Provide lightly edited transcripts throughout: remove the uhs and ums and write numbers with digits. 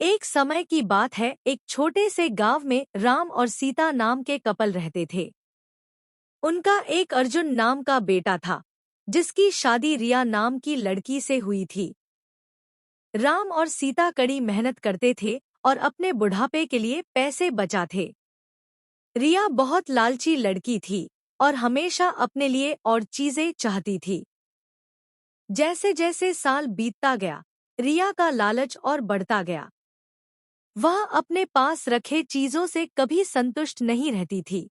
एक समय की बात है, एक छोटे से गांव में राम और सीता नाम के कपल रहते थे। उनका एक अर्जुन नाम का बेटा था, जिसकी शादी रिया नाम की लड़की से हुई थी। राम और सीता कड़ी मेहनत करते थे और अपने बुढ़ापे के लिए पैसे बचाते। रिया बहुत लालची लड़की थी और हमेशा अपने लिए और चीजें चाहती थी। जैसे जैसे साल बीतता गया, रिया का लालच और बढ़ता गया। वह अपने पास रखे चीजों से कभी संतुष्ट नहीं रहती थी।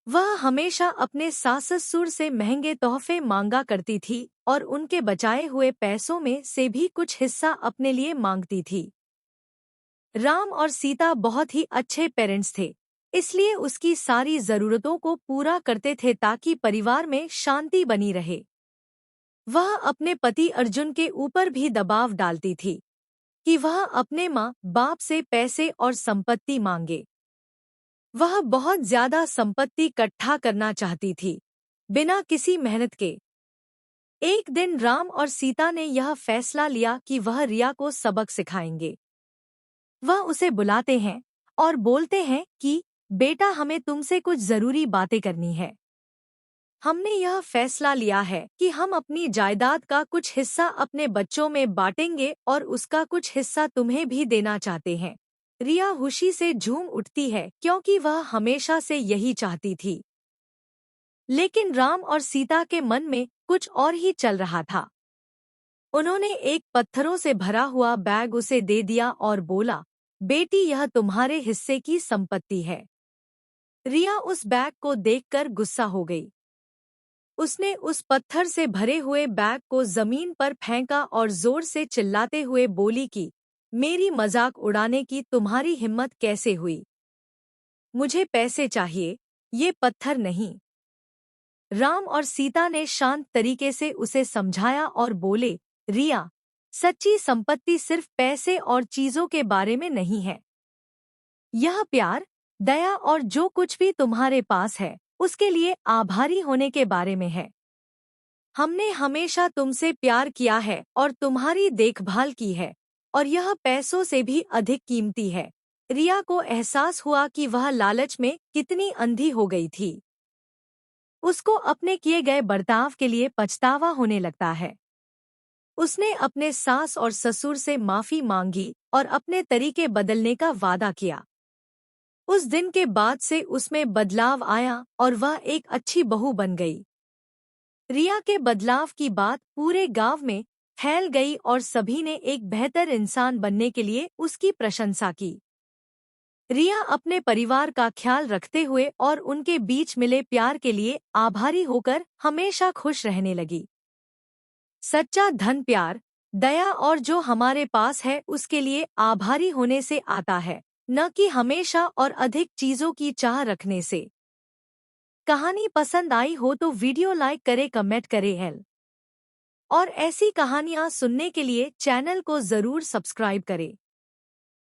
वह हमेशा अपने सास ससुर से महंगे तोहफे मांगा करती थी और उनके बचाए हुए पैसों में से भी कुछ हिस्सा अपने लिए मांगती थी। राम और सीता बहुत ही अच्छे पेरेंट्स थे, इसलिए उसकी सारी जरूरतों को पूरा करते थे ताकि परिवार में शांति बनी रहे। वह अपने पति अर्जुन के ऊपर भी दबाव डालती थी कि वह अपने माँ बाप से पैसे और संपत्ति मांगे। वह बहुत ज्यादा संपत्ति इकट्ठा करना चाहती थी, बिना किसी मेहनत के। एक दिन राम और सीता ने यह फैसला लिया कि वह रिया को सबक सिखाएंगे। वह उसे बुलाते हैं और बोलते हैं कि बेटा, हमें तुमसे कुछ जरूरी बातें करनी है। हमने यह फैसला लिया है कि हम अपनी जायदाद का कुछ हिस्सा अपने बच्चों में बांटेंगे और उसका कुछ हिस्सा तुम्हें भी देना चाहते हैं। रिया खुशी से झूम उठती है क्योंकि वह हमेशा से यही चाहती थी। लेकिन राम और सीता के मन में कुछ और ही चल रहा था। उन्होंने एक पत्थरों से भरा हुआ बैग उसे दे दिया और बोला, बेटी, यह तुम्हारे हिस्से की संपत्ति है। रिया उस बैग को देखकर गुस्सा हो गई। उसने उस पत्थर से भरे हुए बैग को जमीन पर फेंका और जोर से चिल्लाते हुए बोली कि मेरी मजाक उड़ाने की तुम्हारी हिम्मत कैसे हुई? मुझे पैसे चाहिए, ये पत्थर नहीं। राम और सीता ने शांत तरीके से उसे समझाया और बोले, रिया, सच्ची संपत्ति सिर्फ पैसे और चीजों के बारे में नहीं है। यह प्यार, दया और जो कुछ भी तुम्हारे पास है, उसके लिए आभारी होने के बारे में है। हमने हमेशा तुमसे प्यार किया है और तुम्हारी देखभाल की है, और यह पैसों से भी अधिक कीमती है। रिया को एहसास हुआ कि वह लालच में कितनी अंधी हो गई थी। उसको अपने किए गए बर्ताव के लिए पछतावा होने लगता है। उसने अपने सास और ससुर से माफी मांगी और अपने तरीके बदलने का वादा किया। उस दिन के बाद से उसमें बदलाव आया और वह एक अच्छी बहू बन गई। रिया के बदलाव की बात पूरे गांव में फैल गई और सभी ने एक बेहतर इंसान बनने के लिए उसकी प्रशंसा की। रिया अपने परिवार का ख्याल रखते हुए और उनके बीच मिले प्यार के लिए आभारी होकर हमेशा खुश रहने लगी। सच्चा धन प्यार, दया और जो हमारे पास है उसके लिए आभारी होने से आता है, न कि हमेशा और अधिक चीजों की चाह रखने से। कहानी पसंद आई हो तो वीडियो लाइक करें, कमेंट करें हेल्प। और ऐसी कहानियाँ सुनने के लिए चैनल को जरूर सब्सक्राइब करें।